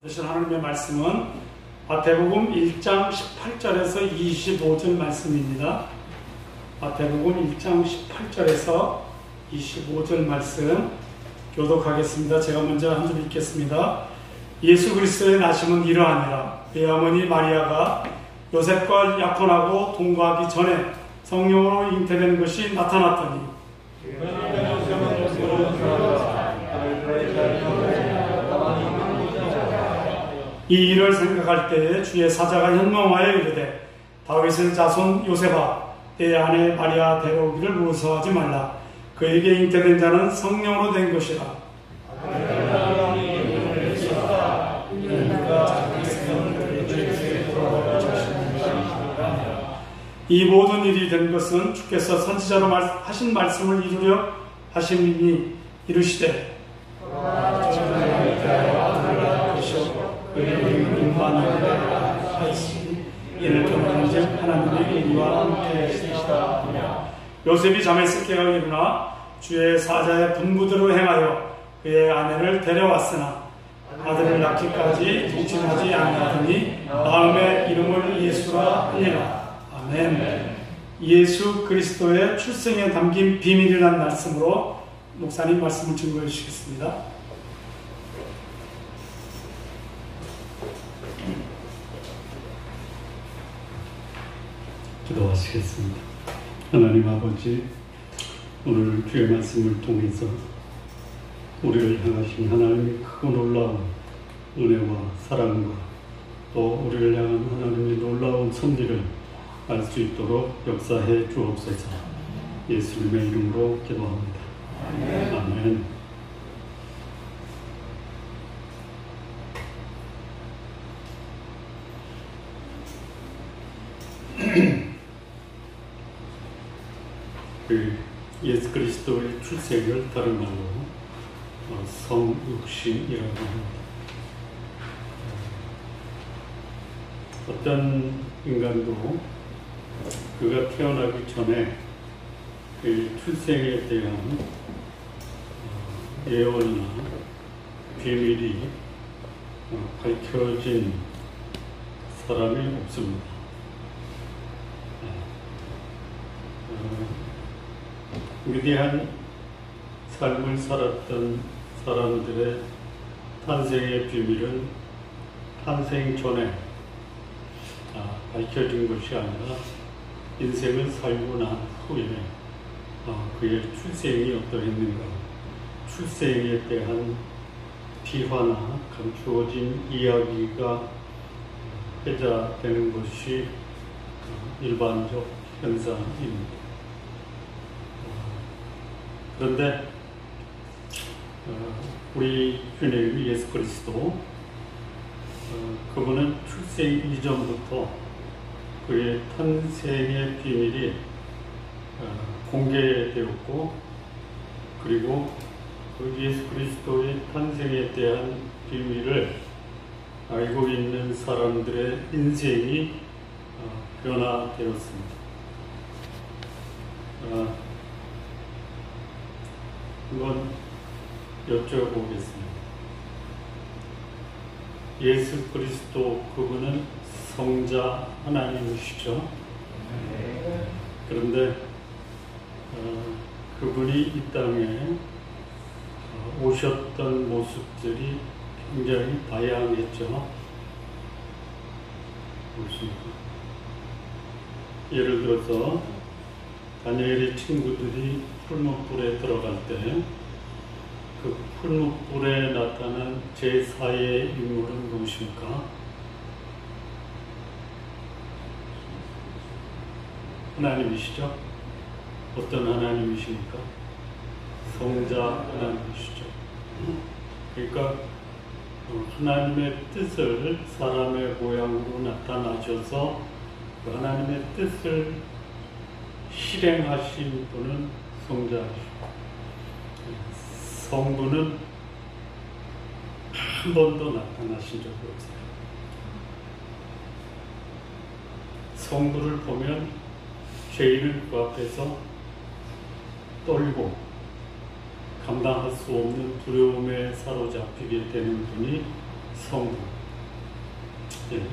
하나님의 말씀은 마태복음 1장 18절에서 25절 말씀입니다. 마태복음 1장 18절에서 25절 말씀 교독하겠습니다. 제가 먼저 한 줄 읽겠습니다. 예수 그리스도의 나심은 이러하니라. 그의 어머니 마리아가 요셉과 약혼하고 동거하기 전에 성령으로 잉태된 것이 나타났더니 이 일을 생각할 때에 주의 사자가 현몽하여 이르되 다윗의 자손 요셉아 내 아내 마리아 데려오기를 무서워하지 말라. 그에게 잉태된 자는 성령으로 된 것이라. 이 모든 일이 된 것은 주께서 선지자로 하신 말씀을 이루려 하심이니 이르시되 이를 경험한즉 하나님의 의와 함께 하시리시다. 요셉이 잠에서 깨어 일어나 주의 사자의 분부대로 행하여 그의 아내를 데려왔으나 아들을 낳기까지 동침하지 아니하더니 다음에 이름을 예수라 하니라. 아멘. 예수 그리스도의 출생에 담긴 비밀이라는 말씀으로 목사님 말씀을 증거해 주시겠습니다. 기도하시겠습니다. 하나님 아버지, 오늘 주의 말씀을 통해서 우리를 향하신 하나님의 크고 놀라운 은혜와 사랑과 또 우리를 향한 하나님의 놀라운 섭리를 알 수 있도록 역사해 주옵소서. 예수님의 이름으로 기도합니다. 아멘. 예수 그리스도의 출생을 다른 말로 성육신이라고 합니다. 어떤 인간도 그가 태어나기 전에 그 출생에 대한 예언이나 비밀이 밝혀진 사람이 없습니다. 위대한 삶을 살았던 사람들의 탄생의 비밀은 탄생 전에 밝혀진 것이 아니라 인생을 살고 난 후에 그의 출생이 어떠했는가, 출생에 대한 비화나 감추어진 이야기가 회자되는 것이 일반적 현상입니다. 그런데 우리 주님 예수 그리스도 그분은 출생 이전부터 그의 탄생의 비밀이 공개되었고, 그리고 그 예수 그리스도의 탄생에 대한 비밀을 알고 있는 사람들의 인생이 변화되었습니다. 한번 여쭤보겠습니다. 예수 그리스도 그분은 성자 하나님이시죠. 그런데 그분이 이 땅에 오셨던 모습들이 굉장히 다양했죠. 그렇습니까? 예를 들어서 다니엘의 친구들이 풀무불에 들어갈 때 그 풀무불에 나타난 제4의 인물은 누구십니까? 하나님이시죠? 어떤 하나님이십니까? 성자 하나님이시죠. 그러니까 하나님의 뜻을 사람의 모양으로 나타나셔서 그 하나님의 뜻을 실행하신 분은 성자이시고, 성부는 한 번도 나타나신 적이 없어요. 성부를 보면 죄인을 그 앞에서 떨고 감당할 수 없는 두려움에 사로잡히게 되는 분이 성부,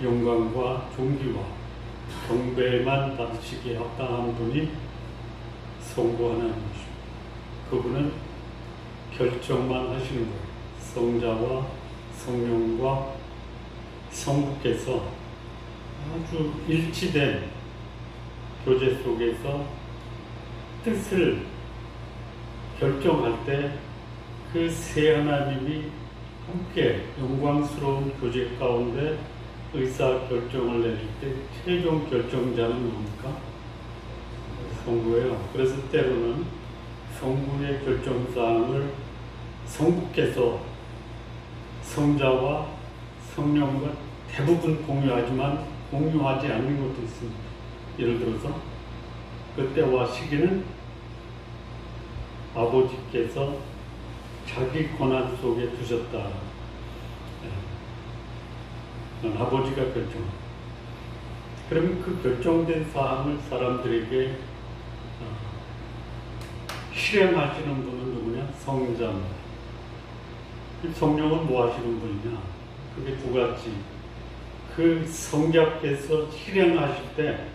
영광과 존귀와 경배만 받으시기에 합당한 분이 성부 하나님이시고, 그분은 결정만 하시는 거예요. 성자와 성령과 성부께서 아주 일치된 교제 속에서 뜻을 결정할 때 그 세 하나님이 함께 영광스러운 교제 가운데 의사 결정을 내릴 때 최종 결정자는 뭡니까? 성부예요. 그래서 때로는 성부의 결정사항을 성부께서 성자와 성령과 대부분 공유하지만 공유하지 않는 것도 있습니다. 예를 들어서 그때와 시기는 아버지께서 자기 권한 속에 두셨다. 아버지가 결정합니다. 그러면 그 결정된 사항을 사람들에게 실행하시는 분은 누구냐? 성자입니다. 성령은 뭐 하시는 분이냐? 그게 두 가지. 그 성자께서 실행하실 때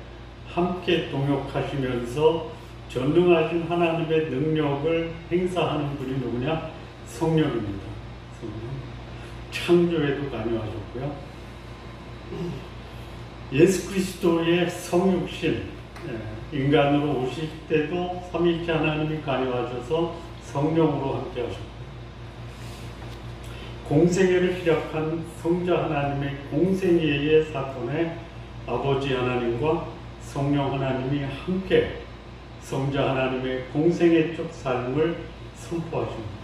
함께 동역하시면서 전능하신 하나님의 능력을 행사하는 분이 누구냐? 성령입니다. 성령. 창조에도 관여하셨고요. 예수 그리스도의 성육신, 인간으로 오실 때도 삼위일체 하나님이 관여하셔서 성령으로 함께 하셨고, 공생애를 시작한 성자 하나님의 공생애의 사건에 아버지 하나님과 성령 하나님이 함께 성자 하나님의 공생애적 삶을 선포하십니다.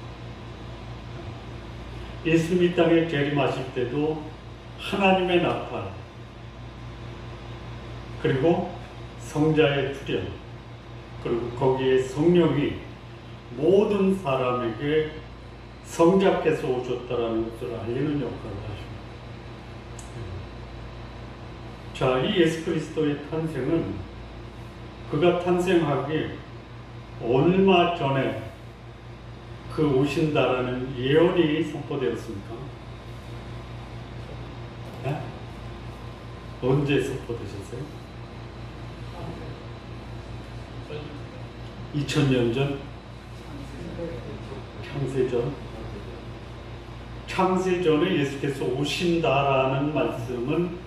예수님 이 땅에 재림하실 때도 하나님의 나팔, 그리고 성자의 투련, 그리고 거기에 성령이 모든 사람에게 성자께서 오셨다라는 것을 알리는 역할을 하십니다. 자, 이 예수 그리스도의 탄생은 그가 탄생하기 얼마 전에 그 오신다라는 예언이 선포되었습니까? 네? 언제 선포되셨어요? 2000년 전? 창세전? 창세전에 예수께서 오신다라는 말씀은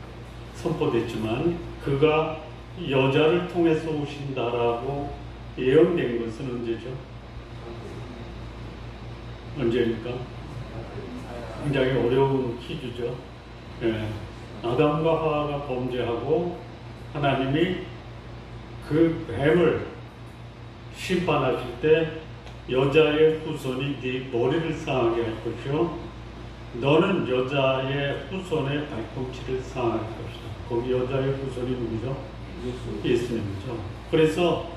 선포됐지만 그가 여자를 통해서 오신다라고 예언된 것은 언제죠? 언제입니까? 굉장히 어려운 퀴즈죠. 아담과 하와가 범죄하고 하나님이 그 뱀을 심판하실 때 여자의 후손이 네 머리를 상하게 할 것이요 너는 여자의 후손의 발꿈치를 상할 것이다. 거기 여자의 후손이 누구죠? 예수님이죠. 그래서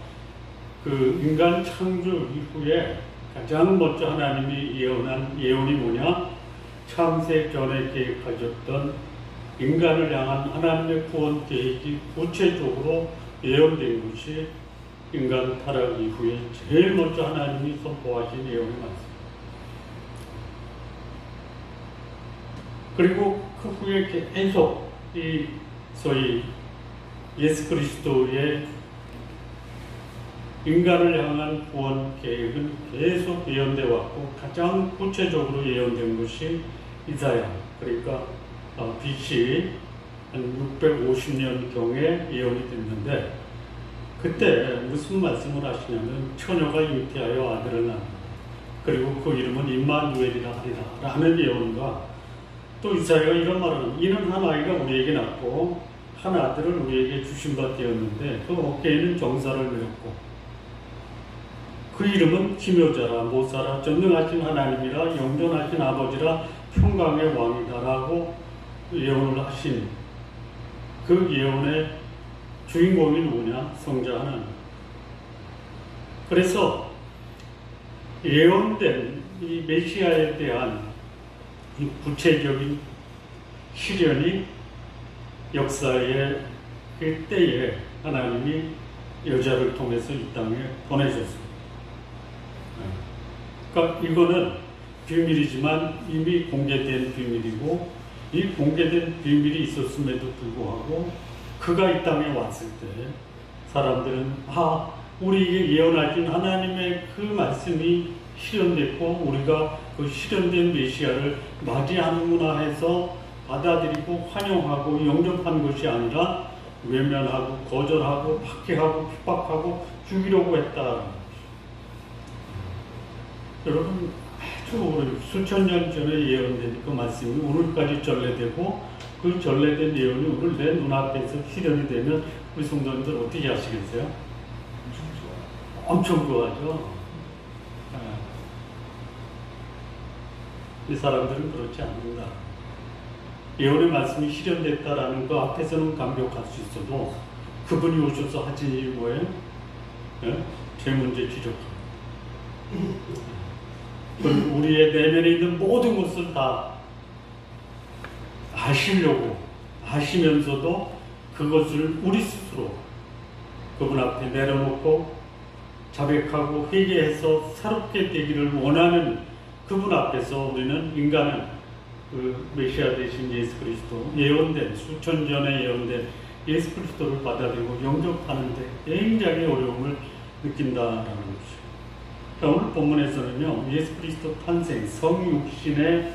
그 인간 창조 이후에 가장 먼저 하나님이 예언한 예언이 뭐냐? 창세 전에 계획하셨던 인간을 향한 하나님의 구원 계획이 구체적으로 예언된 것이 인간 타락 이후에 제일 먼저 하나님이 선포하신 예언이 많습니다. 그리고 그 후에 계속 이 소위 예수 그리스도의 인간을 향한 구원 계획은 계속 예언되어 왔고 가장 구체적으로 예언된 것이 이사야, 그러니까 BC 한 650년경에 예언이 됐는데 그때 무슨 말씀을 하시냐면 처녀가 잉태하여 아들을 낳는다. 그리고 그 이름은 임마누엘이라 하리라 라는 예언과 또 이사야가 이런 말을 합니다. 이는 한 아이가 우리에게 낳고 한 아들을 우리에게 주신 바 되었는데 그 어깨에는 정사를 메었고 그 이름은 기묘자라 모사라 전능하신 하나님이라 영존하신 아버지라 평강의 왕이다라고 예언을 하신 그 예언의 주인공이 누구냐? 성자 하나님. 그래서 예언된 이 메시아에 대한 이 구체적인 실현이 역사의 그 때에 하나님이 여자를 통해서 이 땅에 보내셨습니다. 그러니까 이거는 비밀이지만 이미 공개된 비밀이고 이 공개된 비밀이 있었음에도 불구하고 그가 이 땅에 왔을 때 사람들은 우리에게 예언하신 하나님의 그 말씀이 실현됐고 우리가 그 실현된 메시아를 맞이하는구나 해서 받아들이고 환영하고 영접한 것이 아니라 외면하고 거절하고 박해하고 핍박하고 죽이려고 했다. 여러분 아주 수천 년 전에 예언된 그 말씀이 오늘까지 전래되고 그 전래된 예언이 오늘 내 눈앞에서 실현이 되면 우리 성도님들 어떻게 하시겠어요? 엄청 좋아하죠. 이 사람들은 그렇지 않는다. 예언의 말씀이 실현됐다라는 거 앞에서는 감격할 수 있어도 그분이 오셔서 하신 일이 뭐예요? 제 문제 지적합니다. 우리의 내면에 있는 모든 것을 다 아시려고 하시면서도 그것을 우리 스스로 그분 앞에 내려놓고 자백하고 회개해서 새롭게 되기를 원하는 그분 앞에서 우리는 인간은 그 메시아 되신 예수 그리스도, 예언된 수천 전에 예언된 예수 그리스도를 받아들이고 영접하는데 굉장히 어려움을 느낀다라는 것이죠. 오늘 본문에서는요, 예수 그리스도 탄생, 성육신의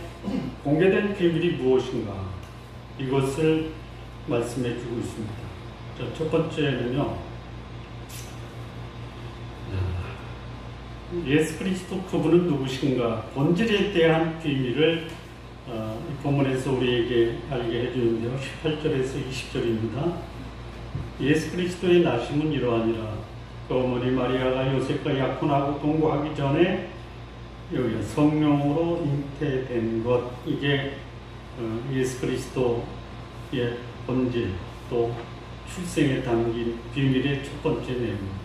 공개된 비밀이 무엇인가 이것을 말씀해 주고 있습니다. 자, 첫 번째는요, 예수 그리스도 그분은 누구신가 본질에 대한 비밀을 이 본문에서 우리에게 알게 해주는데요. 18절에서 20절입니다. 예수 그리스도의 나심은 이러하니라. 그 어머니 마리아가 요셉과 약혼하고 동거하기 전에 여기 성령으로 잉태된 것, 이게 예수 그리스도의 본질 또 출생에 담긴 비밀의 첫 번째 내용입니다.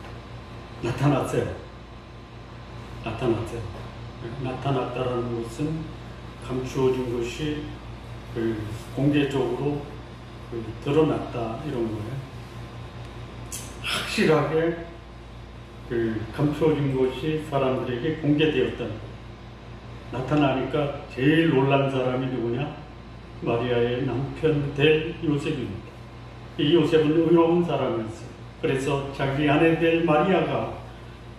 나타났다라는 것은 감추어진 것이 공개적으로 드러났다 이런 거예요. 확실하게 감추어진 것이 사람들에게 공개되었다는 거예요. 나타나니까 제일 놀란 사람이 누구냐? 마리아의 남편 될 요셉입니다. 이 요셉은 의로운 사람이었어요. 그래서 자기 아내 될 마리아가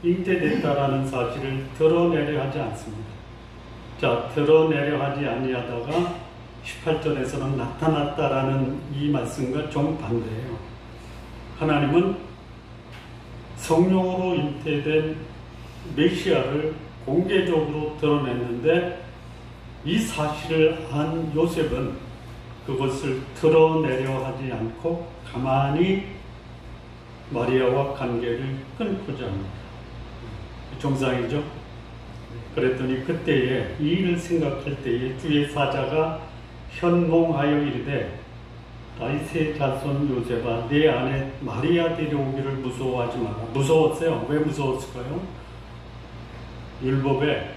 잉태됐다라는 사실을 드러내려 하지 않습니다. 자, 드러내려 하지 아니하다가 18절에서는 나타났다라는 이 말씀과 정반대예요. 하나님은 성령으로 잉태된 메시아를 공개적으로 드러냈는데 이 사실을 안 요셉은 그것을 드러내려 하지 않고 가만히 마리아와 관계를 끊고자 합니다. 정상이죠? 그랬더니 그때에 이 일을 생각할 때에 주의 사자가 현몽하여 이르되 다윗의 자손 요셉아 내 아내 마리아 데려오기를 무서워하지 마라. 무서웠어요. 왜 무서웠을까요? 율법에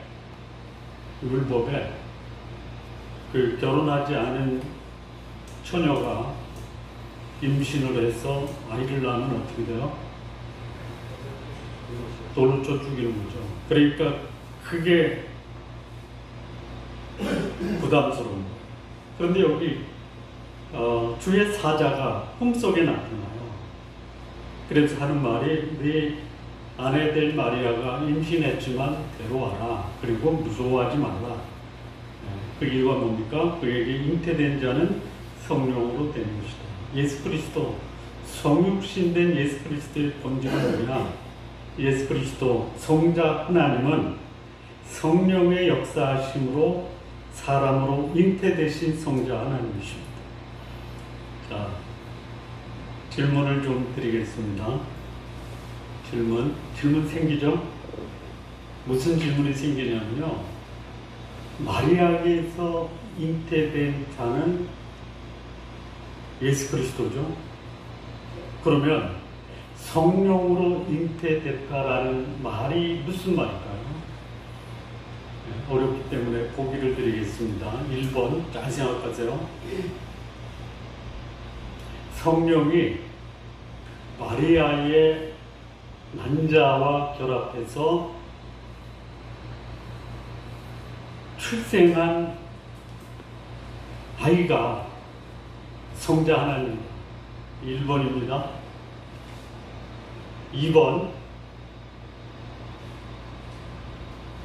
그 결혼하지 않은 처녀가 임신을 해서 아이를 낳으면 어떻게 돼요? 돌로 쳐 죽이는 거죠. 그러니까 그게 부담스러운 거예요. 그런데 여기 주의 사자가 꿈속에 나타나요. 그래서 하는 말이 네 아내 될 마리아가 임신했지만 데려와라. 그리고 무서워하지 말라. 그 이유가 뭡니까? 그에게 잉태된 자는 성령으로 된 것이다. 예수 그리스도, 성육신된 예수 그리스도의 본질은 뭐냐? 예수 그리스도 성자 하나님은 성령의 역사하심으로 사람으로 잉태되신 성자 하나님이십니다. 자, 질문을 좀 드리겠습니다. 질문 생기죠? 무슨 질문이 생기냐면요. 마리아에서 잉태된 자는 예수 그리스도죠. 그러면 성령으로 잉태됐다라는 말이 무슨 말일까요? 어렵기 때문에 보기를 드리겠습니다. 1번 잘 생각하세요. 성령이 마리아의 난자와 결합해서 출생한 아이가 성자 하나님 1번입니다. 2번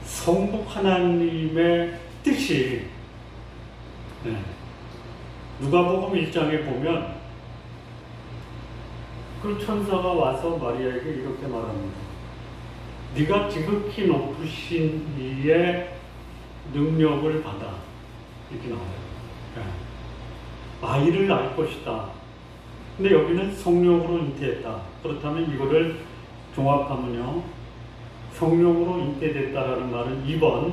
성부 하나님의 뜻이 누가복음 1장에 보면 그 천사가 와서 마리아에게 이렇게 말합니다. 네가 지극히 높으신 이의 능력을 받아. 이렇게 나와요. 아이를 낳을 것이다. 근데 여기는 성령으로 잉태했다. 그렇다면 이거를 종합하면요. 성령으로 잉태됐다라는 말은 2번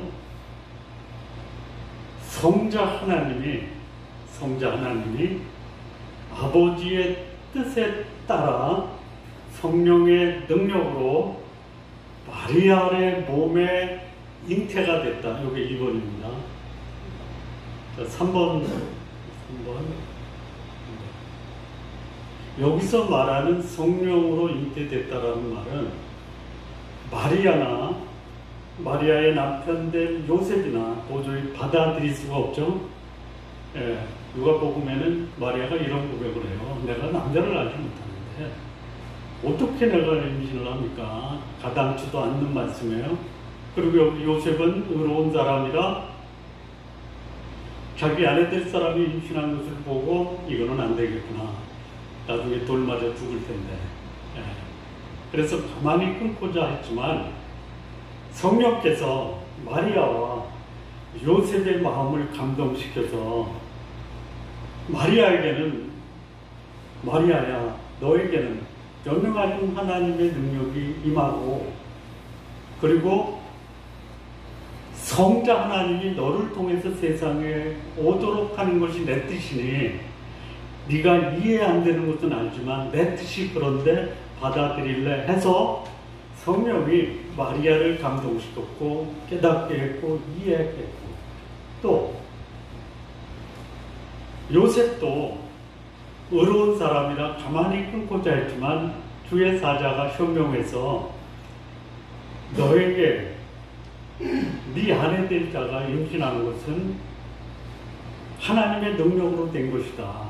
성자 하나님이 아버지의 뜻에 따라 성령의 능력으로 마리아의 몸에 잉태가 됐다. 이게 2번입니다. 자, 3번. 여기서 말하는 성령으로 잉태됐다라는 말은 마리아의 남편 된 요셉이나 도저히 받아들일 수가 없죠. 누가복음에는 마리아가 이런 고백을 해요. 내가 남자를 알지 못하는데 어떻게 내가 임신을 합니까? 가당치도 않는 말씀이에요. 그리고 여기 요셉은 의로운 사람이라 자기 아내 될 사람이 임신한 것을 보고 이거는 안 되겠구나. 나중에 돌 맞아 죽을 텐데. 그래서 가만히 끊고자 했지만 성령께서 마리아와 요셉의 마음을 감동시켜서 마리아야 너에게는 전능하신 하나님의 능력이 임하고 그리고 성자 하나님이 너를 통해서 세상에 오도록 하는 것이 내 뜻이니 네가 이해 안 되는 것은 알지만 내 뜻이 그런데 받아들일래 해서 성령이 마리아를 감동시켰고 깨닫게 했고 이해했고 또 요셉도 의로운 사람이라 가만히 끊고자 했지만 주의 사자가 현명해서 너에게 네 아내 될 자가 임신하는 것은 하나님의 능력으로 된 것이다.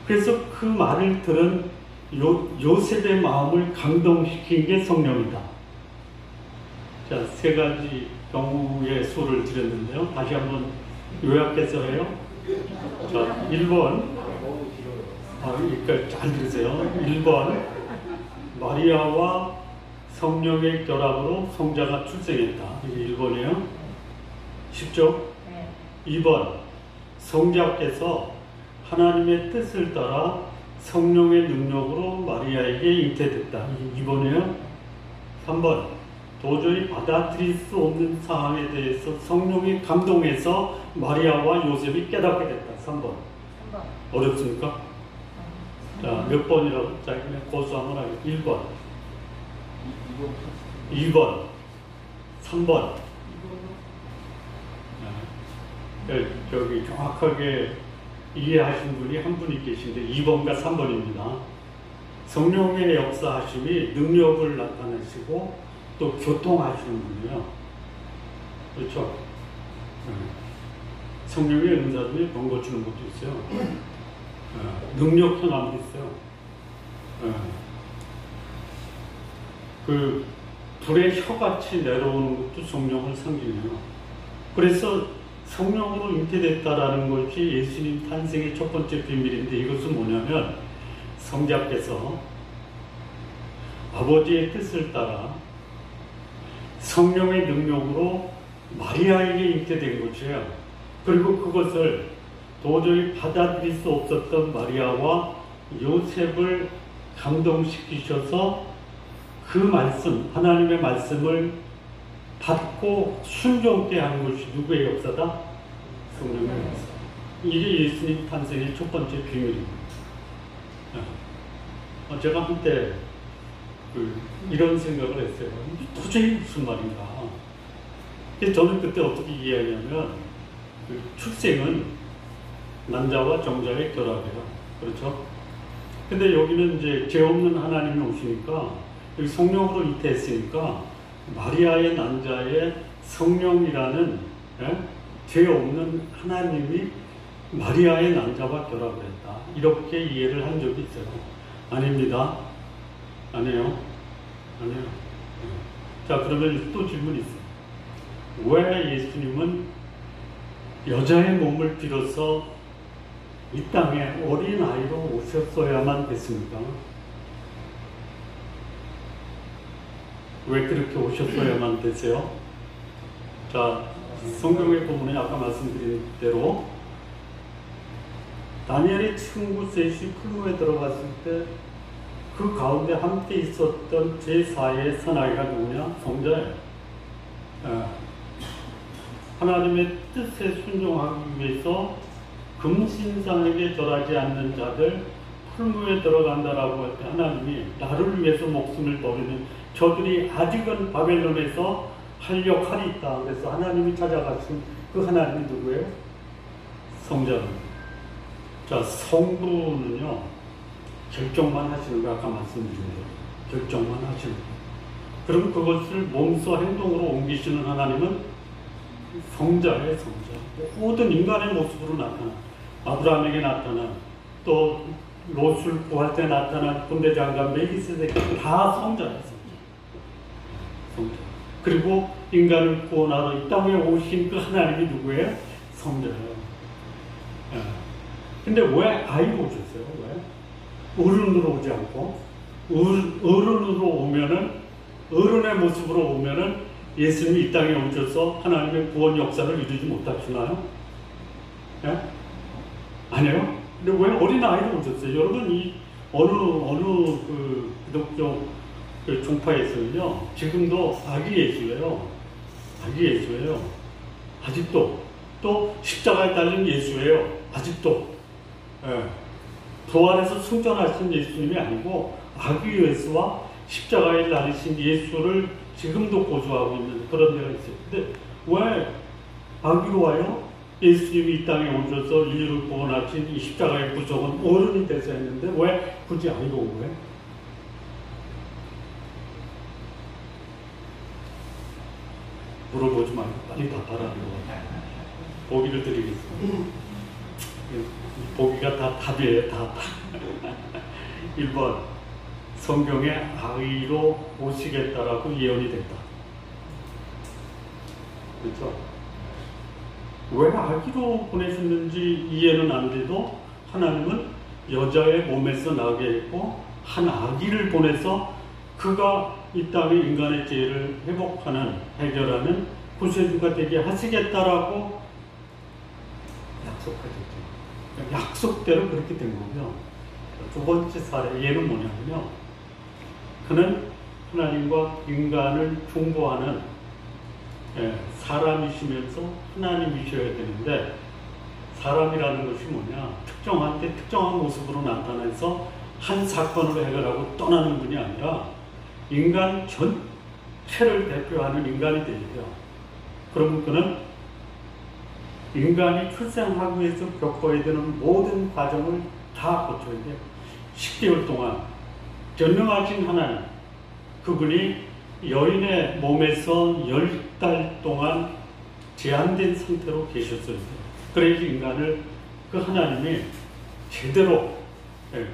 그래서 그 말을 들은 요셉의 마음을 감동시킨 게 성령이다. 자, 세 가지 경우의 수를 드렸는데요. 다시 한번 요약해서 해요. 자, 1번. 그러니까 잘 들으세요. 1번. 마리아와 성령의 결합으로 성자가 출생했다. 이게 1번이에요. 쉽죠? 2번. 성자께서 하나님의 뜻을 따라 성령의 능력으로 마리아에게 잉태됐다. 2번이에요. 3번. 도저히 받아들일 수 없는 상황에 대해서 성령이 감동해서 마리아와 요셉이 깨닫게 됐다. 3번. 어렵습니까? 자, 몇 번이라고? 자, 그냥 고수하면 알겠습니다. 1번. 2번. 3번. 저기 정확하게 이해하신 분이 한 분이 계신데 2번과 3번입니다. 성령의 역사하심이 능력을 나타내시고 또 교통하시는 분이에요. 그렇죠? 성령의 은사 중에 병 고치는 것도 있어요. 능력 행함도 있어요. 그 불의 혀같이 내려오는 것도 성령을 상징해요. 그래서 성령으로 잉태됐다라는 것이 예수님 탄생의 첫 번째 비밀인데 이것은 뭐냐면 성자께서 아버지의 뜻을 따라 성령의 능력으로 마리아에게 잉태된 것이에요. 그리고 그것을 도저히 받아들일 수 없었던 마리아와 요셉을 감동시키셔서 그 말씀, 하나님의 말씀을 받고 순종케 하는 것이 누구의 역사다? 성령의 역사. 이게 예수님 탄생의 첫 번째 비밀입니다. 제가 한때 이런 생각을 했어요. 도저히 무슨 말인가. 저는 그때 어떻게 이해하냐면 출생은 남자와 정자의 결합이라. 그렇죠? 근데 여기는 이제 죄 없는 하나님이 오시니까 여기 성령으로 잉태했으니까 마리아의 난자의 성령이라는 죄 없는 하나님이 마리아의 남자와 결합을 했다. 이렇게 이해를 한 적이 있어요. 아닙니다. 아니에요. 아니에요. 자, 그러면 또 질문이 있어요. 왜 예수님은 여자의 몸을 빌어서 이 땅에 어린 아이로 오셨어야만 됐습니까? 왜 그렇게 오셨어야만 되세요? 자, 성경의 부분에 아까 말씀드린 대로 다니엘이 친구 셋이 풀무에 들어갔을 때 그 가운데 함께 있었던 제4의 선아이가 누구냐? 성자예요. 하나님의 뜻에 순종하기 위해서 금신상에게 절하지 않는 자들 풀무에 들어간다라고 할 때 하나님이 나를 위해서 목숨을 버리는 저들이 아직은 바벨론에서 할 역할이 있다. 그래서 하나님이 찾아가신 그 하나님이 누구예요? 성자입니다. 자, 성부는요 결정만 하시는 거 아까 말씀드린 대로 결정만 하시는 거. 그럼 그것을 몸소 행동으로 옮기시는 하나님은 성자예요, 성자. 모든 인간의 모습으로 나타나. 아브라함에게 나타난, 또 롯을 구할 때 나타난 군대 장관 멜기세덱 다 성자예요, 성자. 그리고 인간을 구원하러 이 땅에 오신 그 하나님이 누구예요? 성자예요. 근데 왜 아이로 오셨어요? 왜? 어른으로 오지 않고 어른으로 오면은 어른의 모습으로 오면은 예수님이 이 땅에 오셔서 하나님의 구원 역사를 이루지 못하시나요? 예? 아니에요? 근데 왜 어린아이로 오셨어요? 여러분, 이 어느 그 기독교 그 종파에서는요, 지금도 아기 예수예요. 아기 예수예요. 아직도. 또 십자가에 달린 예수예요. 아직도. 예. 부활해서 승천하신 예수님이 아니고 아기 예수와 십자가에 달리신 예수를 지금도 고수하고 있는 그런 데가 있어요. 근데 왜 아기로 와요? 예수님이 이 땅에 오셔서 인류를 구원하신 이 십자가의 구속은 어른이 돼서 했는데 왜 굳이 아기로 온 거예요? 물어보지 말고 빨리 답하라는 거. 보기를 드리겠습니다. 보기가 다 답이에요. 다. 1번, 성경에 아기로 오시겠다라고 예언이 됐다. 그렇죠? 왜 아기로 보내셨는지 이해는 안 돼도 하나님은 여자의 몸에서 나게 했고 한 아기를 보내서 그가 이 땅의 인간의 죄를 회복하는, 해결하는 구세주가 되게 하시겠다라고 약속하셨죠. 약속대로 그렇게 된 거고요. 두 번째 사례, 얘는 뭐냐면요. 그는 하나님과 인간을 중보하는 사람이시면서 하나님이셔야 되는데, 사람이라는 것이 뭐냐, 특정한 때 특정한 모습으로 나타나서 한 사건을 해결하고 떠나는 분이 아니라 인간 전체를 대표하는 인간이 되죠. 그러면 그는 인간이 출생하기 위해서 겪어야 되는 모든 과정을 다 거쳐야 돼요. 10개월 동안 전능하신 하나님, 그분이 여인의 몸에서 10달 동안 제한된 상태로 계셨어요. 그래서 인간을 그 하나님이 제대로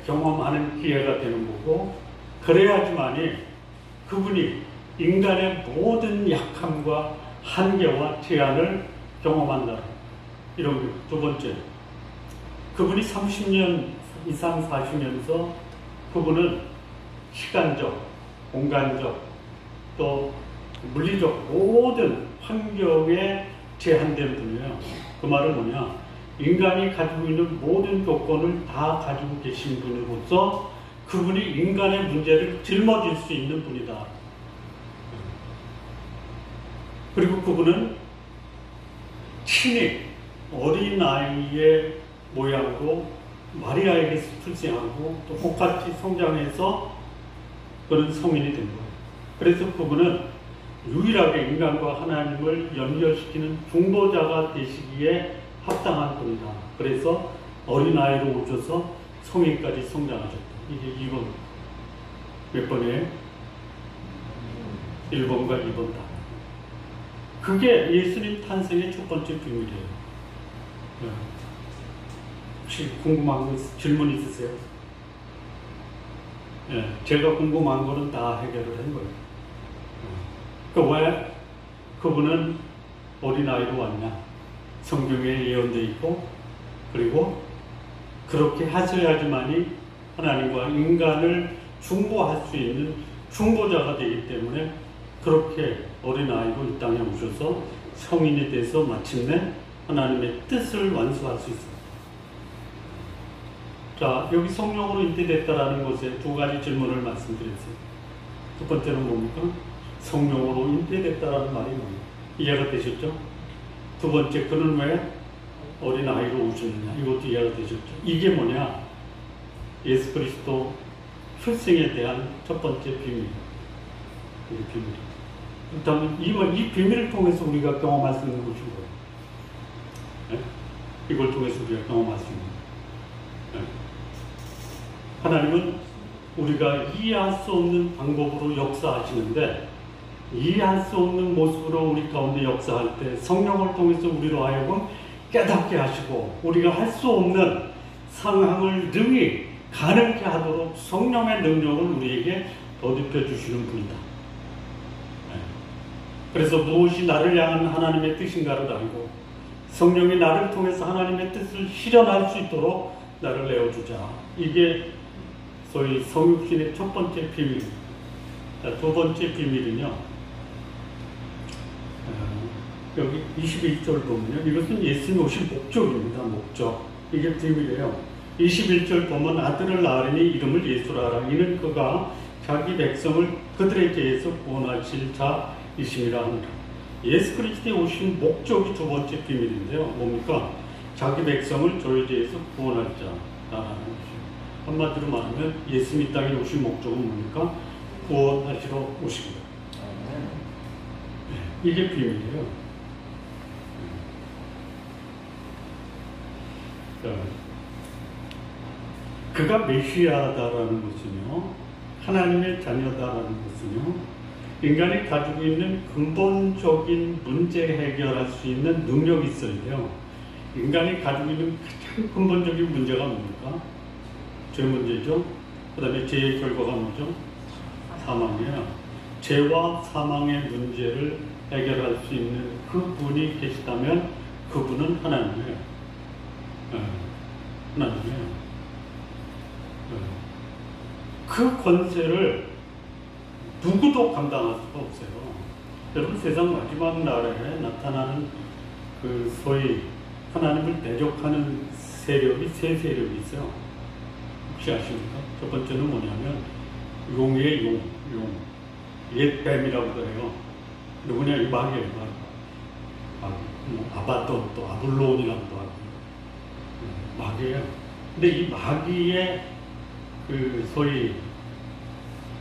경험하는 기회가 되는 거고, 그래야지만이 그분이 인간의 모든 약함과 한계와 제한을 경험한다. 이런 거. 두 번째, 그분이 30년 이상 사시면서 그분은 시간적, 공간적, 또 물리적 모든 환경에 제한된 분이에요. 그 말은 뭐냐, 인간이 가지고 있는 모든 조건을 다 가지고 계신 분으로서 그분이 인간의 문제를 짊어질 수 있는 분이다. 그리고 그분은 친히 어린아이의 모양으로 마리아에게 출생하고 또 똑같이 성장해서 그런 성인이 된 거예요. 그래서 그분은 유일하게 인간과 하나님을 연결시키는 중보자가 되시기에 합당한 분이다. 그래서 어린아이로 오셔서 성인까지 성장하셨다. 이게 2번. 몇 번이에요? 1번과 2번 다. 그게 예수님 탄생의 첫 번째 비밀이에요. 혹시 궁금한 거, 질문 있으세요? 예, 제가 궁금한 거는 다 해결을 한 거예요. 그러니까 왜 그분은 어린아이로 왔냐? 성경에 예언되어 있고, 그리고 그렇게 하셔야지만이 하나님과 인간을 중보할 수 있는 중보자가 되기 때문에 그렇게 어린아이로 이 땅에 오셔서 성인이 돼서 마침내 하나님의 뜻을 완수할 수 있습니다. 자, 여기 성령으로 잉태됐다라는 것에 두 가지 질문을 말씀드렸어요. 첫 번째는 뭡니까? 성령으로 잉태됐다라는 말이 뭡니까? 이해가 되셨죠? 두 번째, 그는 왜 어린아이로 오셨느냐? 이것도 이해가 되셨죠? 이게 뭐냐? 예수 그리스도 출생에 대한 첫 번째 비밀. 이 비밀. 그렇다면 이 비밀을 통해서 우리가 경험할 수 있는 것인 거예요. 네? 이걸 통해서 우리가 경험할 수 있는 거예요. 네? 하나님은 우리가 이해할 수 없는 방법으로 역사하시는데, 이해할 수 없는 모습으로 우리 가운데 역사할 때 성령을 통해서 우리로 하여금 깨닫게 하시고, 우리가 할 수 없는 상황을 능히 가능케 하도록 성령의 능력을 우리에게 더딥혀 주시는 분이다. 그래서 무엇이 나를 향한 하나님의 뜻인가를 알고, 성령이 나를 통해서 하나님의 뜻을 실현할 수 있도록 나를 내어주자. 이게 소위 성육신의 첫 번째 비밀. 두 번째 비밀은요, 여기 21절 보면요, 이것은 예수님이 오신 목적입니다. 목적. 이게 비밀이에요. 21절 보면 아들을 낳으리니 이름을 예수라 하라. 이는 그가 자기 백성을 그들의 죄에서 구원하실 자이심이라 하니라. 예수 그리스도에 오신 목적이 두 번째 비밀인데요. 뭡니까? 자기 백성을 저의 죄에서 구원할 자라는 것이죠. 한마디로 말하면 예수님 이 땅에 오신 목적은 뭡니까? 구원하시러 오신 거예요. 이게 비밀이에요. 그가 메시아다라는 것은요, 하나님의 자녀다라는 것은요, 인간이 가지고 있는 근본적인 문제 해결할 수 있는 능력이 있어야 돼요. 인간이 가지고 있는 가장 근본적인 문제가 뭡니까? 죄 문제죠. 그 다음에 죄의 결과가 뭐죠? 사망이에요. 죄와 사망의 문제를 해결할 수 있는 그분이 계시다면 그분은 하나님이에요. 하나님이에요. 그 권세를 누구도 감당할 수가 없어요. 여러분, 세상 마지막 날에 나타나는 그 소위 하나님을 대적하는 세력이 세 세력이 있어요. 혹시 아십니까? 첫 번째는 뭐냐면 용의 용, 옛뱀이라고도 해요. 누구냐? 이 마귀예요. 아바돈, 또 아블론이라고도 하고 마귀예요. 근데 이 마귀의 그 소위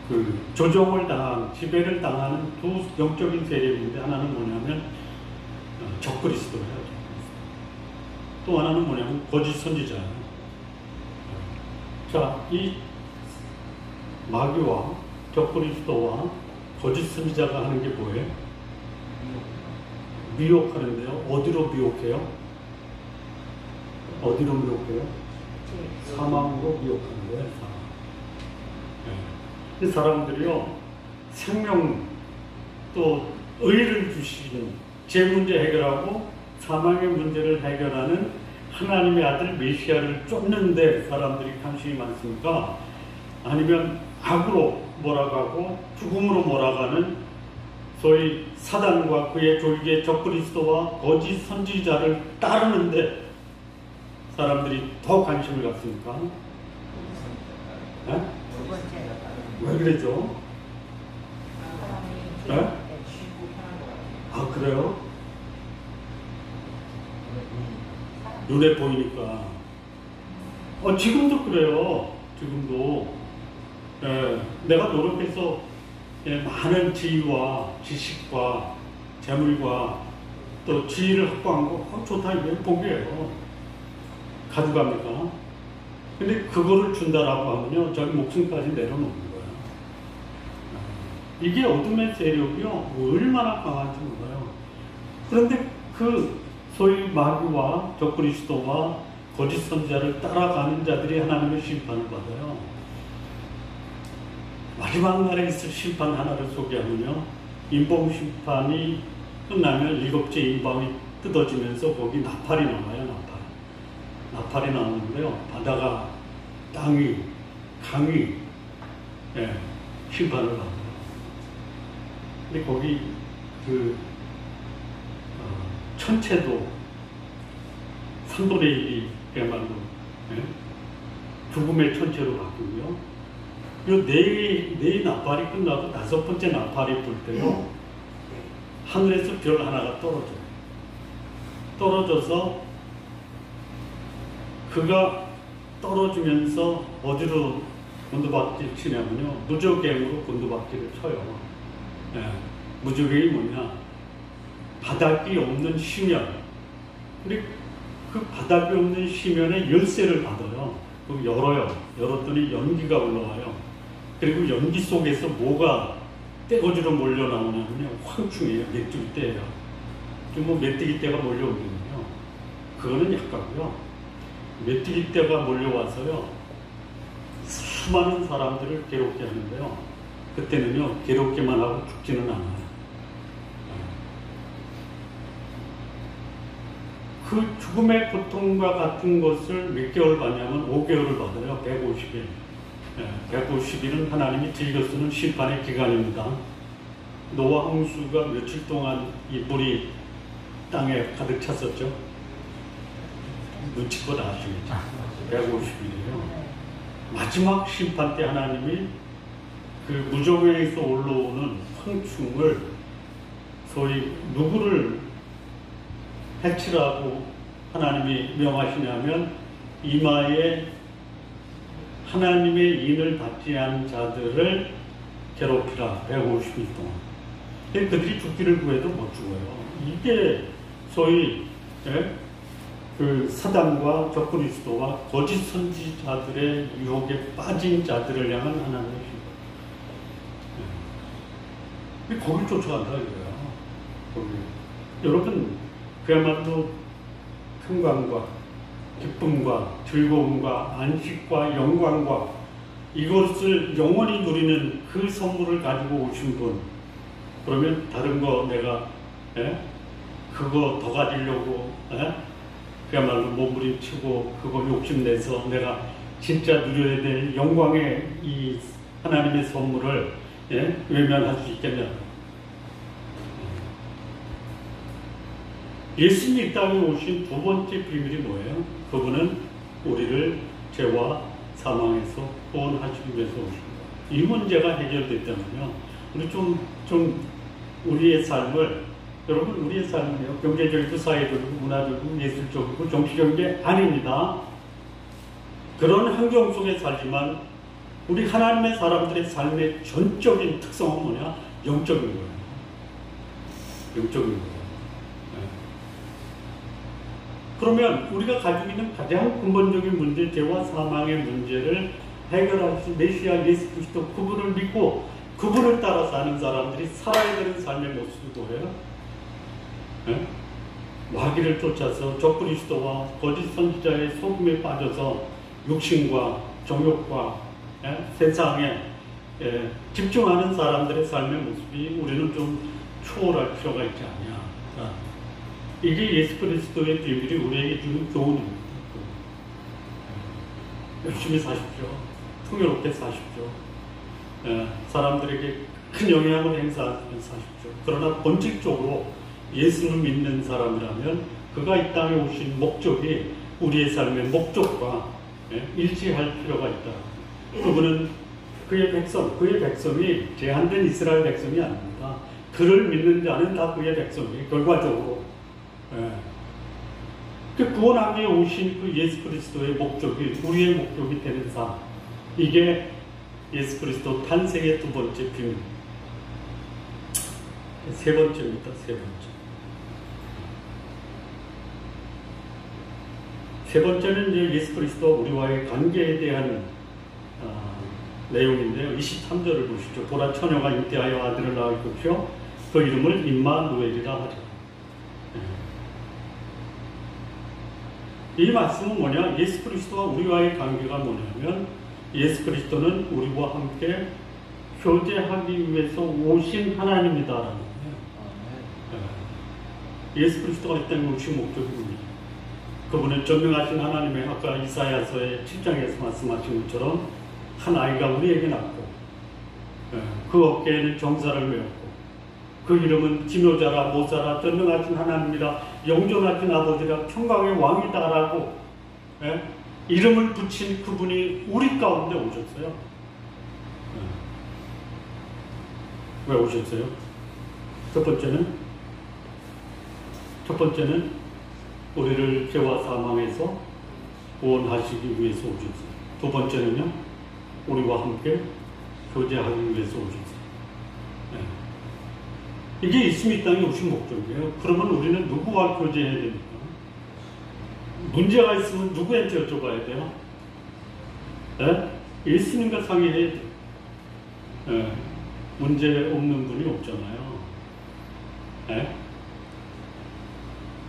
그 조종을 지배를 당하는 두 영적인 세력인데, 하나는 뭐냐면 적그리스도예요. 또 하나는 뭐냐면 거짓 선지자예요. 자, 이 마귀와 적그리스도와 거짓 선지자가 하는 게 뭐예요? 미혹하는데요. 어디로 미혹해요? 어디로 미혹해요? 사망으로 미혹하는 거예요. 사망. 이 사람들이요, 생명 또 의를 주시는, 죄 문제 해결하고 사망의 문제를 해결하는 하나님의 아들 메시아를 쫓는데 사람들이 관심이 많습니까? 아니면 악으로 몰아가고 죽음으로 몰아가는 소위 사단과 그의 졸개 적그리스도와 거짓 선지자를 따르는데 사람들이 더 관심을 갖습니까? 네? 왜 그러죠? 네? 아, 그래요? 눈에 보이니까. 지금도 그래요. 지금도. 내가 노력해서 많은 지위와 지식과 재물과 또 지위를 확보한 거, 좋다, 이게 복이에요. 가져갑니까? 근데 그거를 준다라고 하면요, 자기 목숨까지 내려놓는 거예요. 이게 어둠의 세력이요, 얼마나 강한지 몰라요. 그런데 그 소위 마귀와 적그리스도와 거짓 선지자를 따라가는 자들이 하나님의 심판을 받아요. 마지막 날에 있을 심판 하나를 소개하면요, 인봉 심판이 끝나면 일곱째 인방이 뜯어지면서 거기 나팔이 나와요. 나팔이 나오는데요, 바다가, 땅이, 강이 심판을 받아요. 근데 거기 천체도 3분의 1이야말로 죽음의 천체로 바뀌고요. 이 네 나팔이 끝나고 다섯 번째 나팔이 불 때요, 하늘에서 별 하나가 떨어져요. 떨어져서 그가 떨어지면서 어디로 곤두박질 치냐면요, 무적행으로 곤두박질을 쳐요. 무적행이 뭐냐, 바닥이 없는 시면. 근데 그 바닥이 없는 시면에 열쇠를 받아요. 그럼 열어요. 열었더니 연기가 올라와요. 그리고 연기 속에서 뭐가 떼거지로 몰려 나오냐면요, 황충이에요. 메뚜기 떼예요. 뭐 메뚜기 떼가 몰려오거든요. 그거는 약간고요. 메뚜기 떼가 몰려와서요, 수많은 사람들을 괴롭게 하는데요, 그때는요, 괴롭게만 하고 죽지는 않아요. 그 죽음의 고통과 같은 것을 몇 개월 받냐면 5개월을 받아요. 150일. 150일은 하나님이 즐겨 쓰는 심판의 기간입니다. 노아 홍수가 며칠 동안 이 물이 땅에 가득 찼었죠. 눈치껏 아시겠죠. 150일이에요. 마지막 심판 때 하나님이 그 무저에서 올라오는 황충을 소위 누구를 해치라고 하나님이 명하시냐면, 이마에 하나님의 인을 받지 않은 자들을 괴롭히라. 150일 동안. 그들이 죽기를 구해도 못 죽어요. 이게 소위 그 사단과 적그리스도와 거짓 선지자들의 유혹에 빠진 자들을 향한 하나님의 심판. 거길 쫓아간다 이거야. 여러분, 그야말로 평강과 기쁨과 즐거움과 안식과 영광과 이것을 영원히 누리는 그 선물을 가지고 오신 분, 그러면 다른 거 내가 그거 더 가지려고 그야말로 몸부림치고 그거 욕심내서 내가 진짜 누려야 될 영광의 이 하나님의 선물을 외면할 수 있겠냐. 예수님이 이 땅에 오신 두 번째 비밀이 뭐예요? 그분은 우리를 죄와 사망에서 구원하시기 위해서 오신 거예요. 이 문제가 해결됐다면요, 우리 좀 우리의 삶을, 여러분, 우리의 삶은요, 경제적이고 사회적이고 문화적이고 예술적이고 정치적인 게 아닙니다. 그런 환경 속에 살지만 우리 하나님의 사람들의 삶의 전적인 특성은 뭐냐? 영적인 거예요. 영적인 거예요. 그러면 우리가 가지고 있는 가장 근본적인 문제, 죄와 사망의 문제를 해결하신 메시아 예수 그리스도, 그분을 믿고 그분을 따라 사는 사람들이 살아야 되는 삶의 모습이 뭐예요? 마귀를 쫓아서 적그리스도와 거짓 선지자의 속임에 빠져서 육신과 정욕과 세상에 집중하는 사람들의 삶의 모습이 우리는 좀 초월할 필요가 있지 않냐. 이게 예수 그리스도의 비밀이 우리에게 주는 교훈입니다. 열심히 사십시오. 풍요롭게 사십시오. 사람들에게 큰 영향을 행사하면서 사십시오. 그러나 본질적으로 예수를 믿는 사람이라면 그가 이 땅에 오신 목적이 우리의 삶의 목적과 일치할 필요가 있다. 그분은 그의 백성이 제한된 이스라엘 백성이 아닙니다. 그를 믿는 자는 다 그의 백성이에요. 결과적으로. 그 구원하기 위해 오신 그 예수 그리스도의 목적이 우리의 목적이 되는 삶, 이게 예수 그리스도 탄생의 두 번째 비밀. 세 번째입니다. 세 번째는 이제 예수 그리스도와 우리와의 관계에 대한 내용인데요. 23절을 보시죠. 보라, 처녀가 잉태하여 아들을 낳을 것이요 그 이름을 임마누엘이라 하리라. 이 말씀은 뭐냐? 예수 그리스도와 우리와의 관계가 뭐냐면 예수 그리스도는 우리와 함께 교제하기 위해서 오신 하나님이다라는 거예요. 예수 그리스도가 이 땅에 오신 목적이 뭡니까? 그분은 전능하신 하나님의 아까 이사야서의 7장에서 말씀하신 것처럼 한 아이가 우리에게 낳고 그 어깨에는 정사를 메었고 그 이름은 진노자라 모사라 전능하신 하나님이라 영존하신 아버지라 평강의 왕이다라고 이름을 붙인 그분이 우리 가운데 오셨어요. 왜 오셨어요? 첫 번째는 우리를 죄와 사망에서 구원하시기 위해서 오셨어요. 두 번째는요, 우리와 함께 교제하기 위해서 오셨어요. 이게 있으면 이 땅에 오신 목적이에요. 그러면 우리는 누구와 교제해야 됩니까? 문제가 있으면 누구한테 여쭤봐야 돼요? 예수님과 상의해야 돼요. 문제 없는 분이 없잖아요.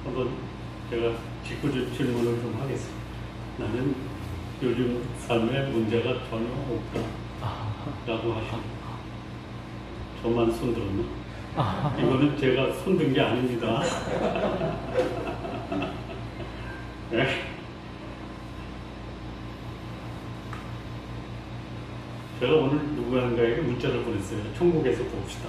한번 제가 직구적 질문을 좀 하겠습니다. 나는 요즘 삶에 문제가 전혀 없다 라고 하십니다. 저만 손들었나? 이거는 제가 손든 게 아닙니다. 제가 오늘 누구한가에게 문자를 보냈어요. 천국에서 봅시다.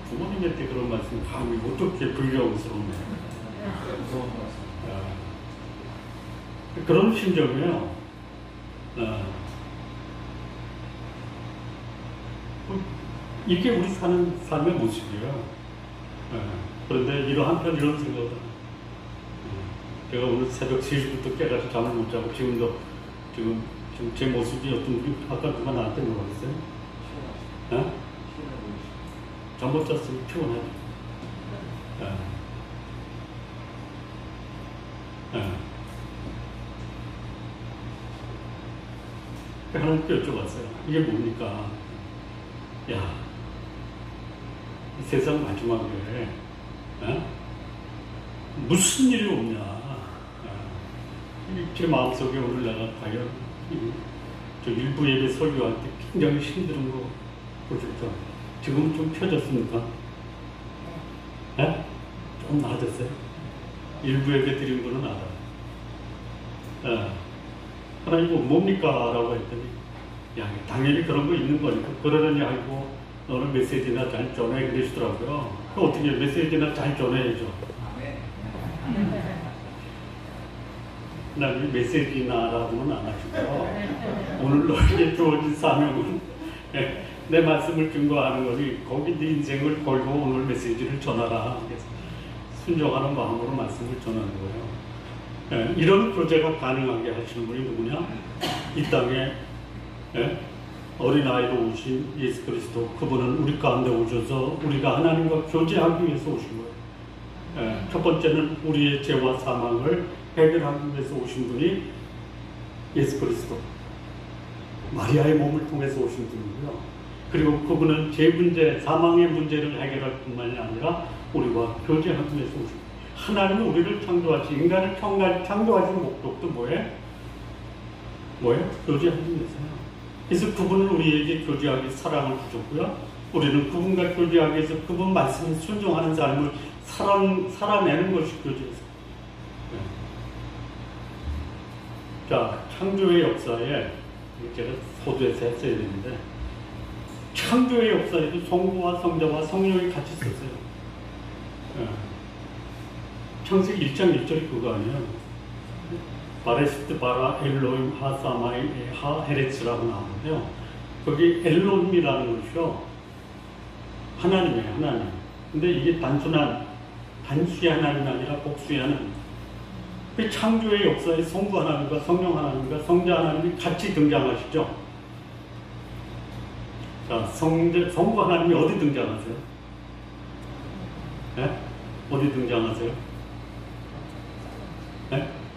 부모님한테 그런 말씀 감히 어떻게 불경스럽네요. 그런 심정이에요. 이게 우리 사는 삶의 모습이에요. 그런데 이런 생각을 제가 오늘 새벽 3시부터 깨가지고 잠을 못 자고 지금 제 모습이 어떤 분이 아까 누가 나한테 물어봤어요? 잠 못 잤으면 피곤하죠. 하나님께 여쭤봤어요. 이게 뭡니까? 야, 이 세상 마지막에 무슨 일이 없냐? 제 마음속에 오늘 내가 과연 저 일부 예배 설교할 때 굉장히 힘든 거 보셨죠? 지금 좀 펴졌습니까? 좀 나아졌어요? 일부 예배 드린 거는 알아요. 하나님 이거 뭡니까? 라고 했더니 야, 당연히 그런 거 있는 거니까 그러느니 하고 너는 메시지나 잘 전해 그러시더라고요. 어떻게 메시지나 잘 전해야죠. 난 메시지나라고는 안 하시고요. 오늘 너에게 주어진 사명은 내 말씀을 증거하는 거니 거기 네 인생을 걸고 오늘 메시지를 전하라. 순종하는 마음으로 말씀을 전하는 거예요. 이런 교제가 가능하게 하시는 분이 누구냐? 이 땅에 어린아이로 오신 예수 그리스도, 그분은 우리 가운데 오셔서 우리가 하나님과 교제하기 위해서 오신 거예요. 첫 번째는 우리의 죄와 사망을 해결하기 위해서 오신 분이 예수 그리스도, 마리아의 몸을 통해서 오신 분이고요. 그리고 그분은 죄 문제, 사망의 문제를 해결할 뿐만이 아니라 우리와 교제하기 위해서 오신 거예요. 하나님은 우리를 창조하신, 인간을 창조하신 목적도 뭐예요? 교제하기 위해서요. 그래서 그분은 우리에게 교제하기 사랑을 주셨고요. 우리는 그분과 교제하기 위해서 그분 말씀에 순종하는 삶을 살아내는 것이 교제였어요. 자, 창조의 역사에, 제가 소두에서 했어야 되는데, 창조의 역사에도 성부와 성자와 성령이 같이 있었어요. 창세기 1장 1절이 그거 아니에요. 바레시트 바라 엘로임 하사마이 하 헤레츠라고 나오는데요. 거기 엘로임이라는 것이요, 하나님이에요, 하나님. 근데 이게 단수의 하나님이 아니라 복수의 하나님. 그 창조의 역사에 성부 하나님과 성령 하나님과 성자 하나님이 같이 등장하시죠. 자, 성부 하나님이 어디 등장하세요? 어디 등장하세요?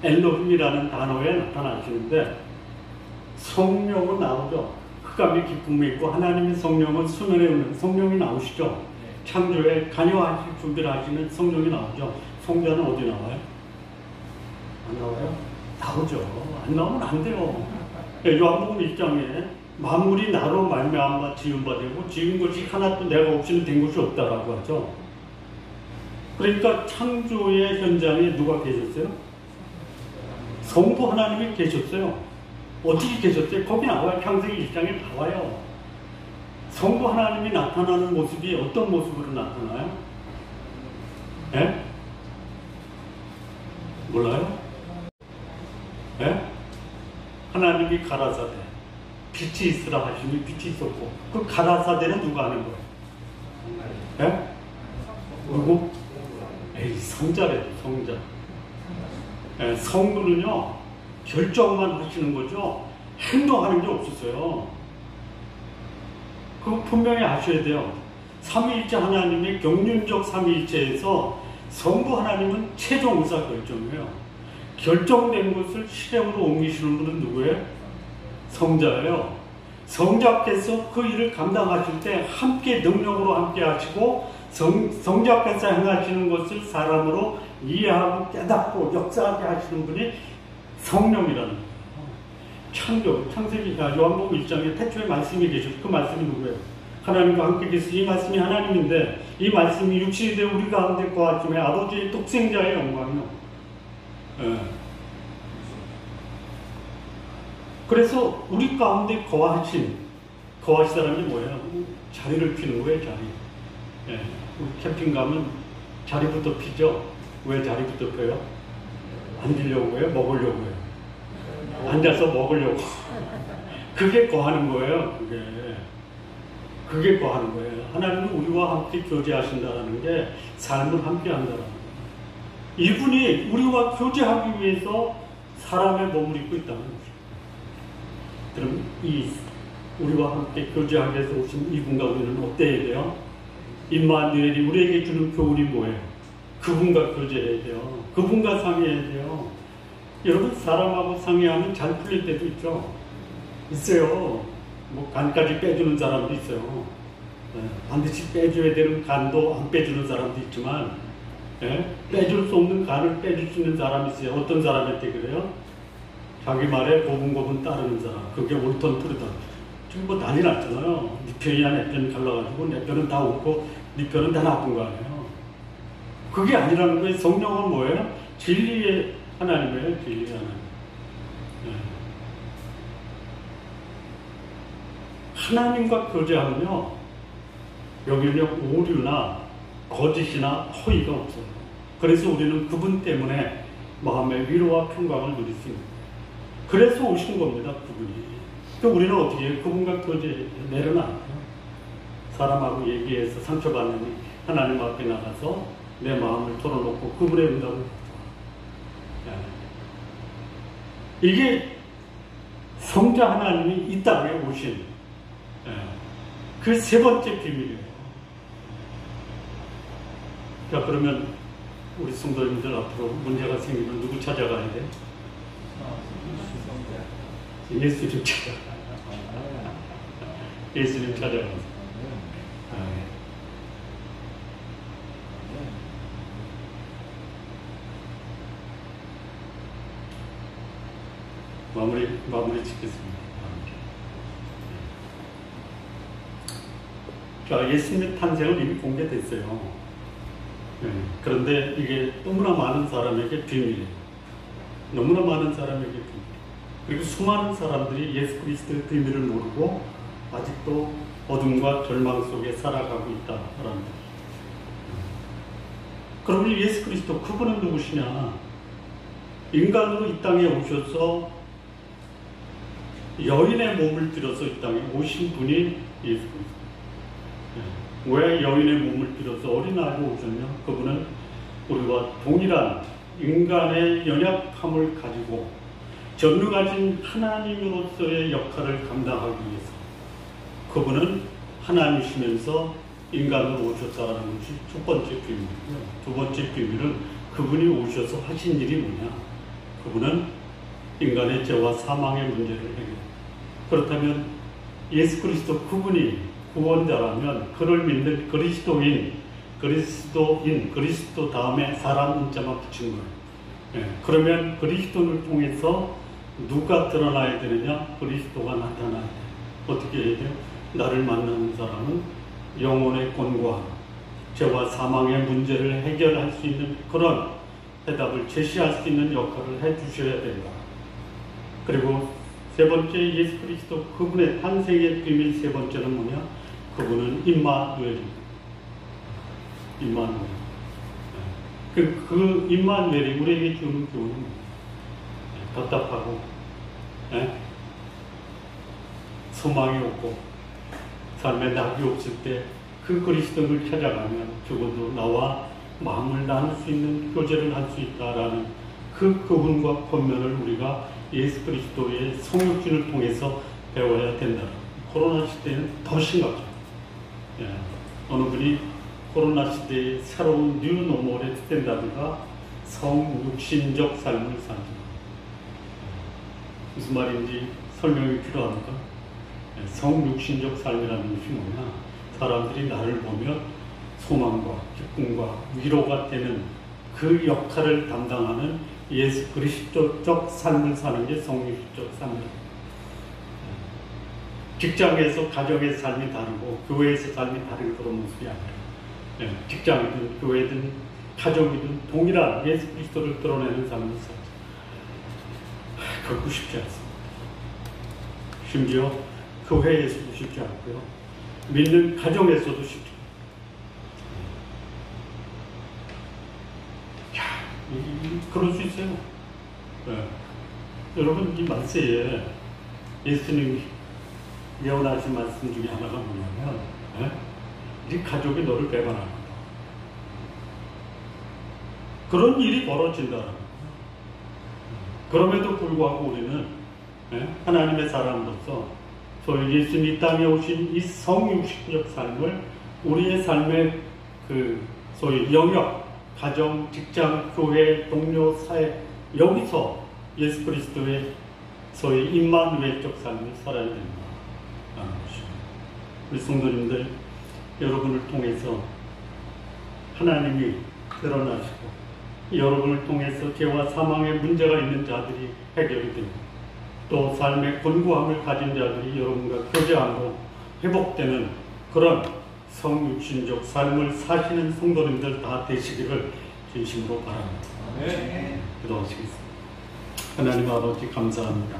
엘로힘이라는 단어에 나타나시는데 성령은 나오죠. 흑암의 기쁨이 있고 하나님의 성령은 수면에 오는 성령이 나오시죠. 창조에 관여하실 준비를 하시는 성령이 나오죠. 성자는 어디 나와요? 안 나와요? 나오죠. 안 나오면 안 돼요. 요한복음 1장에 만물이 나로 말미암아 지은 바 되고 지은 것이 하나도 내가 없이는 된 것이 없다라고 하죠. 그러니까 창조의 현장에 누가 계셨어요? 성부 하나님이 계셨어요. 어떻게 계셨어요? 거기 나와요. 창세기 1장에 나와요. 성부 하나님이 나타나는 모습이 어떤 모습으로 나타나요? 예? 몰라요? 예? 하나님이 가라사대 빛이 있으라 하시니 빛이 있었고, 그 가라사대는 누가 하는 거예요? 예? 누구? 에이, 성자래요. 성자. 예, 성부는요 결정만 하시는 거죠. 행동하는 게 없었어요. 그거 분명히 아셔야 돼요. 삼위일체 하나님의 경륜적 삼위일체에서 성부 하나님은 최종 의사 결정이에요. 결정된 것을 실행으로 옮기시는 분은 누구예요? 성자예요. 성자께서 그 일을 감당하실 때 함께 능력으로 함께 하시고 성자께서 행하시는 것을 사람으로 이해하고 깨닫고 역사하게 하시는 분이 성령이라는 거예요. 창세기 요한복음 1장에 태초에 말씀이 계셔서 그 말씀이 누구예요? 하나님과 함께 계셔서 이 말씀이 하나님인데 이 말씀이 육신이 되어 우리 가운데 거하심에 아버지의 독생자의 영광이요. 예. 그래서 우리 가운데 거하시다는 게 뭐예요? 자리를 피는 거예요. 자리. 예. 우리 캠핑 가면 자리부터 피죠. 왜 자리부터 펴요? 앉으려고 해요? 먹으려고 해요? 앉아서 먹으려고. 그게 거하는 거예요. 그게 거하는 거예요. 하나님은 우리와 함께 교제하신다는 게 삶을 함께 한다는 거예요. 이분이 우리와 교제하기 위해서 사람의 몸을 입고 있다는 거죠. 그럼 우리와 함께 교제하기 위해서 오신 이분과 우리는 어때야 돼요? 임마누엘이 우리에게 주는 교훈이 뭐예요? 그분과 교제해야 돼요. 그분과 상의해야 돼요. 여러분, 사람하고 상의하면 잘 풀릴 때도 있어요. 뭐 간까지 빼주는 사람도 있어요. 반드시 빼줘야 되는 간도 안 빼주는 사람도 있지만, 빼줄 수 없는 간을 빼줄 수 있는 사람이 있어요. 어떤 사람한테 그래요? 자기 말에 고분고분 따르는 사람. 그게 옳던 틀이다. 지금 뭐 난리 났잖아요. 네 편이야 내 편 갈라가지고 내 편은 다 옳고 네 편은 다 나쁜 거 아니에요. 그게 아니라는 거예요. 성령은 뭐예요? 진리의 하나님이에요. 진리의 하나님. 하나님과 교제하면요, 여기는 오류나 거짓이나 허위가 없어요. 그래서 우리는 그분 때문에 마음의 위로와 평강을 누릴 수 있는 거예요. 그래서 오신 겁니다, 그분이. 그러니까 우리는 어떻게 해요? 그분과 교제 내려놔요. 사람하고 얘기해서 상처받는 하나님 앞에 나가서 내 마음을 털어놓고 그분의 응답을 받죠. 이게 성자 하나님이 이 땅에 오신 그 세 번째 비밀이에요. 자, 그러면 우리 성도님들 앞으로 문제가 생기면 누구 찾아가야 돼? 예수님 찾아가. 예수님 찾아가서. 마무리 짓겠습니다. 자, 예수님의 탄생은 이미 공개됐어요. 그런데 이게 너무나 많은 사람에게 비밀이에요. 너무나 많은 사람에게 비밀. 그리고 수많은 사람들이 예수 그리스도의 비밀을 모르고 아직도 어둠과 절망 속에 살아가고 있다라는 거예요. 그러면 예수 그리스도, 그분은 누구시냐? 인간으로 이 땅에 오셔서 여인의 몸을 들여서 이 땅에 오신 분이 예수 그리스도. 왜 여인의 몸을 들여서 어린아이로 오셨냐? 그분은 우리와 동일한 인간의 연약함을 가지고 전능하신 하나님으로서의 역할을 감당하기 위해서 그분은 하나님이시면서 인간으로 오셨다는 것이 첫 번째 비밀이고요. 두 번째 비밀은 그분이 오셔서 하신 일이 뭐냐? 그분은 인간의 죄와 사망의 문제를 해결해요. 그렇다면 예수 그리스도 그분이 구원자라면 그를 믿는 그리스도인 그리스도인, 그리스도 다음에 사람 인자만 붙인 거예요. 예, 그러면 그리스도를 통해서 누가 드러나야 되느냐? 그리스도가 나타나야 돼요. 어떻게 해야 돼요? 나를 만나는 사람은 영혼의 권고함, 죄와 사망의 문제를 해결할 수 있는 그런 해답을 제시할 수 있는 역할을 해주셔야 된다. 그리고 세 번째, 예수 그리스도 그분의 탄생의 비밀 세 번째는 뭐냐? 그분은 임마누엘입니다. 임마누엘. 그 임마누엘이 우리에게 주는 교훈은 답답하고 소망이 없고 삶에 낙이 없을 때 그 그리스도를 찾아가면 적어도 나와 마음을 나눌 수 있는 교제를 할 수 있다라는 그 교훈과 권면을 우리가 예수 그리스도의 성육신을 통해서 배워야 된다. 코로나 시대는 더 심각해요. 어느 분이 코로나 시대의 새로운 뉴노멀의 스탠다드가 성육신적 삶을 사는. 무슨 말인지 설명이 필요합니까? 성육신적 삶이라는 것이 뭐냐? 사람들이 나를 보면 소망과 기쁨과 위로가 되는 그 역할을 담당하는 예수 그리스도적 삶을 사는 게 성육신적 삶입니다. 직장에서 가정의 삶이 다르고 교회에서 삶이 다른 그런 모습이 아니라 직장이든 교회든 가정이든 동일한 예수 그리스도를 드러내는 삶을 살죠. 결코 쉽지 않습니다. 심지어 교회에서도 쉽지 않고요. 믿는 가정에서도 쉽지 않아요. 그럴 수 있어요. 여러분, 이 말세에 예수님이 예언하신 말씀 중에 하나가 뭐냐면 네 가족이 너를 배반할 거다. 그런 일이 벌어진다는 거예요. 그럼에도 불구하고 우리는 하나님의 사람으로서 소위 예수님 이 땅에 오신 이 성육신적 삶을 우리의 삶의 그 소위 영역, 가정, 직장, 교회, 동료, 사회 여기서 예수 그리스도의 소위 임마누엘적 삶을 살아야 된다. 우리 성도님들, 여러분을 통해서 하나님이 드러나시고 여러분을 통해서 죄와 사망의 문제가 있는 자들이 해결이 되고 또 삶의 권고함을 가진 자들이 여러분과 교제하고 회복되는 그런 성육신적 삶을 사시는 성도님들 다 되시기를 진심으로 바랍니다. 네. 기도하시겠습니다. 하나님 아버지 감사합니다.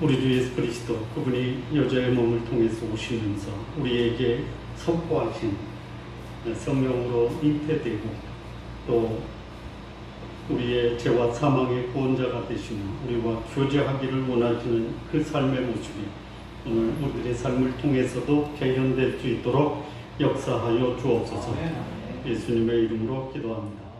우리 주 예수 그리스도 그분이 여자의 몸을 통해서 오시면서 우리에게 선포하신 성령으로 잉태되고 또 우리의 죄와 사망의 구원자가 되시는 우리와 교제하기를 원하시는 그 삶의 모습이 오늘 우리들의 삶을 통해서도 개현될 수 있도록 역사하여 주옵소서. 예수님의 이름으로 기도합니다.